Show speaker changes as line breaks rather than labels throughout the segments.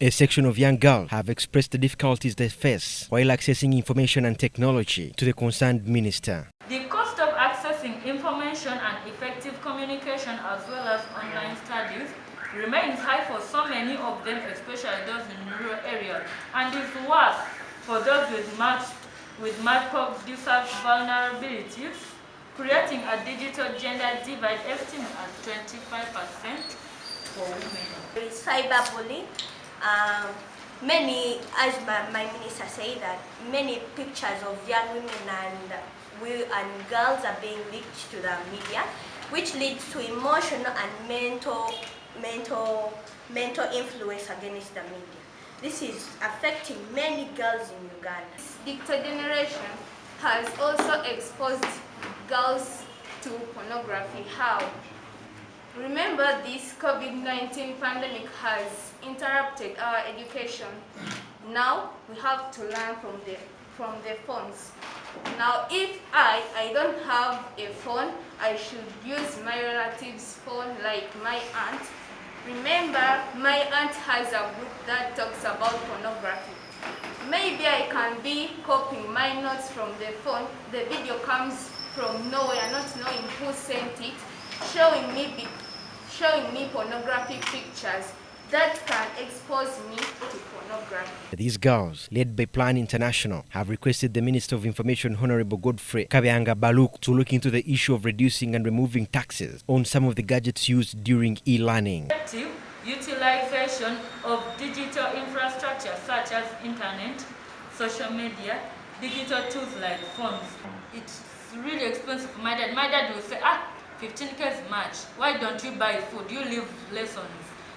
A section of young girls have expressed the difficulties they face while accessing information and technology to the concerned minister.
The cost of accessing information and effective communication as well as online studies remains high for so many of them, especially those in rural areas, and is worse for those with multiple vulnerabilities, creating a digital gender divide estimated at 25% for women.
There is cyberbullying. As my minister said, that many pictures of young women and girls are being leaked to the media, which leads to emotional and mental influence against the media. This is affecting many girls in Uganda.
This digital generation has also exposed girls to pornography. How? Remember, this COVID-19 pandemic has interrupted our education. Now we have to learn from the phones. Now if I don't have a phone, I should use my relative's phone, like my aunt. Remember, my aunt has a book that talks about pornography. Maybe I can be copying my notes from the phone. The video comes from nowhere, not knowing who sent it, showing me pornographic pictures that can expose me to pornography.
These girls, led by Plan International, have requested the Minister of Information, Honorable Godfrey Kabeanga Baluk, to look into the issue of reducing and removing taxes on some of the gadgets used during e-learning.
Utilization of digital infrastructure such as internet, social media, digital tools like phones. It's really expensive for my dad. My dad will say, 15K is much. Why don't you buy food? You leave lessons.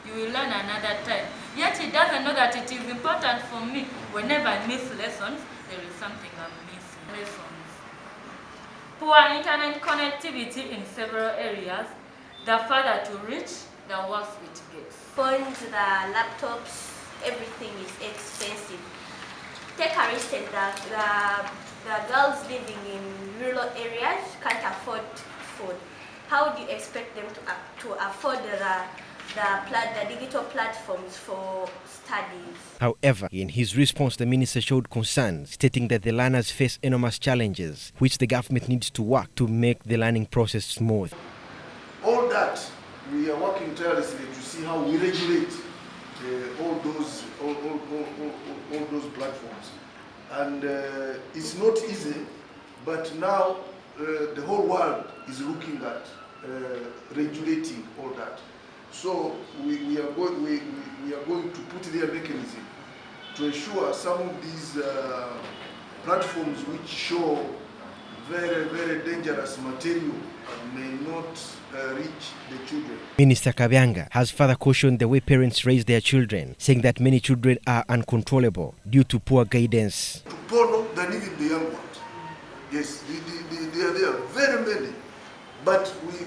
You will learn another time. Yet he doesn't know that it is important for me. Whenever I miss lessons, there is something I'm missing. Lessons. Poor internet connectivity in several areas. The farther to reach, the worse it gets.
Phones, the laptops, everything is expensive. Take a instance that the girls living in rural areas can't afford food. How do you expect them to afford the digital platforms for studies?
However, in his response, the minister showed concern, stating that the learners face enormous challenges, which the government needs to work to make the learning process smooth.
All that, we are working tirelessly to see how we regulate all those platforms. And it's not easy, but now the whole world is looking at regulating all that. So we are going to put their mechanism to ensure some of these platforms which show very, very dangerous material may not reach the children.
Minister Kabeanga has further cautioned the way parents raise their children, saying that many children are uncontrollable due to poor guidance.
To porno than even the young ones. Yes, there are very many. But we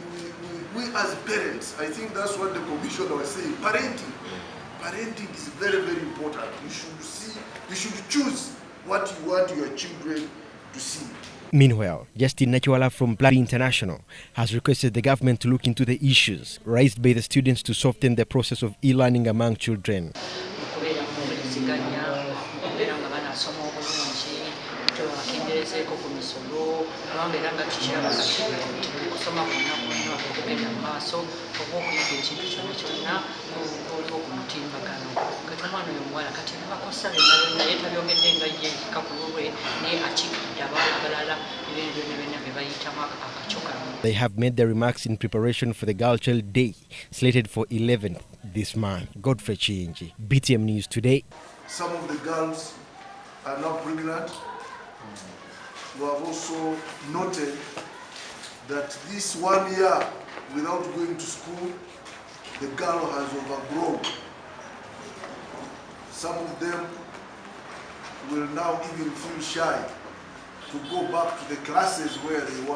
as parents, I think that's what the commissioner was saying, parenting is very, very important. You should choose what you want your children to see.
Meanwhile, Justin Nachiwala from Plan International has requested the government to look into the issues raised by the students to soften the process of e-learning among children. They have made their remarks in preparation for the Girl Child Day, slated for 11th this month. Godfrey Chinji, BTM News Today.
Some of the girls are now pregnant. We have also noted that this 1 year without going to school, the girl has overgrown. Some of them will now even feel shy to go back to the classes where they were.